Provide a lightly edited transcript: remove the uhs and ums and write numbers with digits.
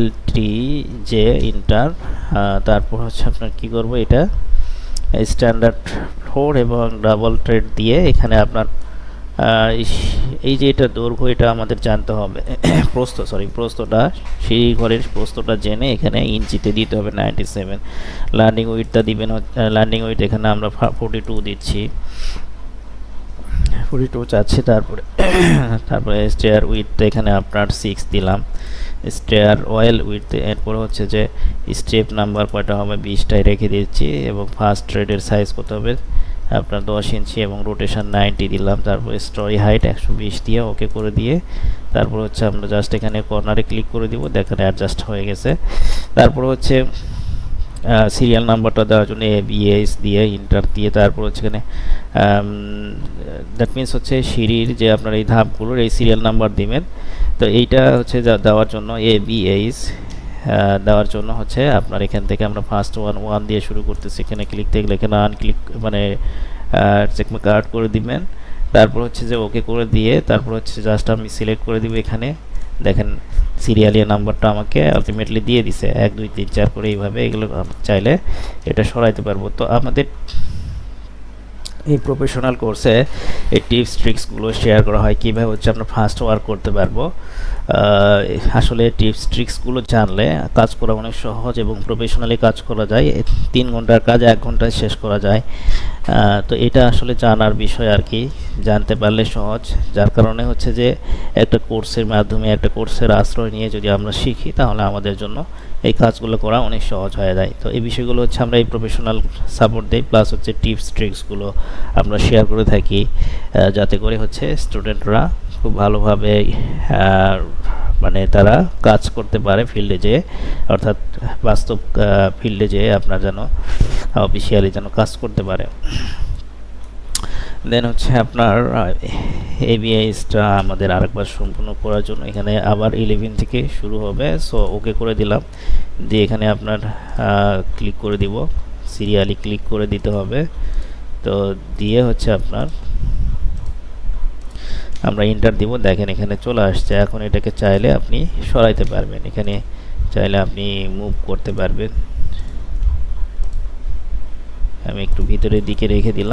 LT যে inter, তারপর হচ্ছে আপনার কি করব, এটা স্ট্যান্ডার্ড ফ্লোর এবং ডাবল থ্রেড দিয়ে এখানে আপনার এই যে এটা দৈর্ঘ্য এটা আমাদের জানতে হবে প্রস্থটা সিঁড়ি ঘরের প্রস্থটা জেনে এখানে ইঞ্চিতে দিতে হবে 97। ল্যান্ডিং উইডটা দিবেন, ল্যান্ডিং উইড এখানে আমরা 42 দিচ্ছি, 42 চাচ্ছি। তারপরে স্টেয়ার উইডটা এখানে আপনার 6 দিলাম, স্টেয়ার ওয়েল উইথ, এরপর হচ্ছে যে স্টেপ নাম্বার কয়টা হবে 20টাই রেখে দিচ্ছি, এবং ফার্স্ট থ্রেডের সাইজ কত হবে আপনার 10 ইঞ্চি এবং রোটেশন 90 দিলাম। তারপর স্টোরি হাইট 120 দিয়ে ওকে করে দিয়ে তারপর হচ্ছে আমরা জাস্ট এখানে কর্নারে ক্লিক করে দিব, দেখেন অ্যাডজাস্ট হয়ে গেছে। তারপর হচ্ছে সিরিয়াল নাম্বারটা দেওয়ার জন্য ABS দিয়ে ইন্টার দিয়ে তারপর হচ্ছে এখানে দ্যাট মিনস হচ্ছে সিঁড়ির যে আপনার এই ধাপগুলোর এই সিরিয়াল নাম্বার দিবেন। তো এইটা হচ্ছে দেওয়ার জন্য ABS দেওয়ার জন্য হচ্ছে আপনার এখান থেকে আমরা ফার্স্ট 1 দিয়ে শুরু করতেছি, এখানে ক্লিক দেখলে এখানে আনক্লিক মানে চেকমার্ক কাট করে দিবেন। তারপর হচ্ছে যে ওকে করে দিয়ে তারপর হচ্ছে জাস্ট আমি সিলেক্ট করে দিব, এখানে দেখেন সিরিয়ালের নাম্বারটা আমাকে আলটিমেটলি দিয়ে দিছে 1 2 3 4 করে, এইভাবে এগুলো চাইলে এটা সরাইতে পারবো। তো আমাদের এই প্রফেশনাল কোর্সে এই টিপস ট্রিক্সগুলো শেয়ার করা হয়, কীভাবে হচ্ছে আমরা ফাস্ট ওয়ার্ক করতে পারবো। আসলে টিপস ট্রিক্সগুলো জানলে কাজ করা অনেক সহজ এবং প্রফেশনালি কাজ করা যায়, 3 ঘন্টার কাজ 1 ঘন্টায় শেষ করা যায়। তো এটা আসলে জানার বিষয় আর কি, জানতে পারলে সহজ। যার কারণে হচ্ছে যে একটা কোর্সের মাধ্যমে একটা কোর্সের আশ্রয় নিয়ে যদি আমরা শিখি তাহলে আমাদের জন্য এই কাজগুলো করা অনেক সহজ হয়ে যায়। তো এই বিষয়গুলো হচ্ছে আমরা এই প্রফেশনাল সাপোর্ট দিই, প্লাস হচ্ছে টিপস ট্রিক্সগুলো আমরা শেয়ার করে থাকি, যাতে করে হচ্ছে স্টুডেন্টরা খুব ভালোভাবে মানে তারা কাজ করতে পারে ফিল্ডে যেয়ে, অর্থাৎ বাস্তব ফিল্ডে যেয়ে আপনার যেন অফিসিয়ালি যেন কাজ করতে পারে। দেন হচ্ছে আপনার ABSটা আমাদের আরেকবার সম্পূর্ণ করার জন্য এখানে আবার 11 থেকে শুরু হবে। সো ওকে করে দিলাম, দিয়ে এখানে আপনার ক্লিক করে দিব, সিরিয়ালি ক্লিক করে দিতে হবে। তো দিয়ে হচ্ছে আপনার আমরা ইন্টার দিব, দেখেন এখানে চলে আসছে। এখন এটাকে চাইলে আপনি সরাইতে পারবেন, এখানে চাইলে আপনি মুভ করতে পারবেন। আমি একটু ভিতরের দিকে রেখে দিলাম।